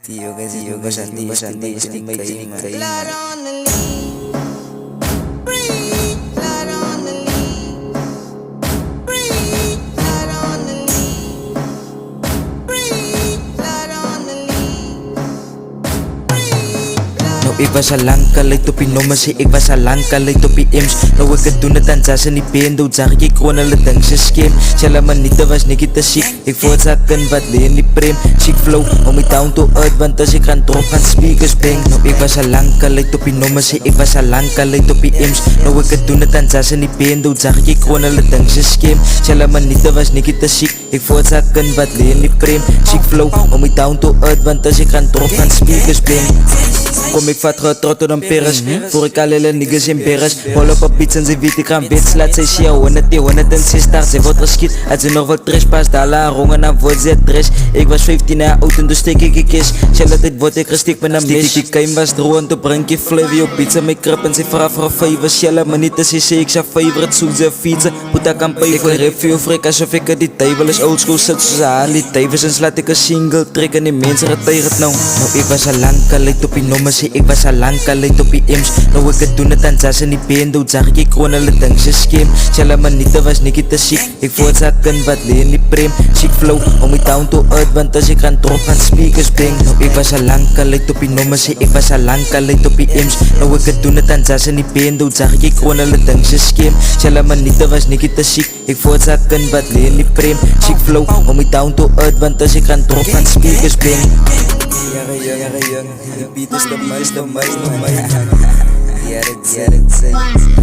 Tío, que sandí, may kayo. Blood on the lead. Breathe. Blood on the lead. Breathe. Blood on the lead. Breathe. Blood on the lead. Breathe. Nou ik was al lang kalij op die nummers, ik was al lang kalij op die M's. Nou ik het doen het aan Zas en die pen, dood zag ik gewoon hulle ding se skem. Sjala manita was nikkie te ziek, ik voortzakken wat lee in die prem. Chic flow, om my down to earth, want as ik gaan drop gaan speakers bang. Nou ik was al lang kalij op die nummers, ik was al lang kalij op die M's. Nou ik het doen het aan Zas en die pen, dood zag ik gewoon hulle ding se skem. Sjala manita was nikkie te ziek, ik voortzakken wat lee in die prem. Chic flow, om my down to earth, want as ik gaan drop gaan speakers bang. Kom ik vat getrot tot een peres, voor ik al hele niggas embarrass. Hol op een beats en ze weet ik gaan bits, laat zij shia 106 start. Zij wordt geschiet, als ze nog wat trash pas, dala rongen dan wordt ze trash. Ik was 15 jaar oud en dus steek ik kies. Sjelle dit wordt ik gestikt met een mes. Die keim was droog en toen breng je flavor op pizza. Mijn krip en ze vraag voor een favor. Sjelle maar niet als je zei ik zijn favorite, zoek ze fietsen. Puta kan pay, ik wil review freak alsof ik die table is old school zit zoals aan die tijvers. En slaat ik een single trick en die mensen getuigen het nou. Nou ik was al lang kalij op die nummers, ik was al lang kalij op die M's. Nou ik het doen het aan Zas en die pen, dood zag ik gewoon hulle ding se skem. Sjala manita was nikkie te ziek, ik voortzakken wat lee in die prem. Chic flow, om my down to earth, want as ik gaan drop gaan speakers bang. Nou ik was al lang kalij op die nummers, ik was al lang kalij op die M's. Nou ik het doen het aan Zas en die pen, dood zag ik gewoon hulle ding se skem. Sjala manita was nikkie te ziek, ik voortzakken wat lee in die prem. Chic flow, om my down to earth, want as ik gaan drop gaan speakers bang. Jaren jong, die beat is de meeste. Ja, dat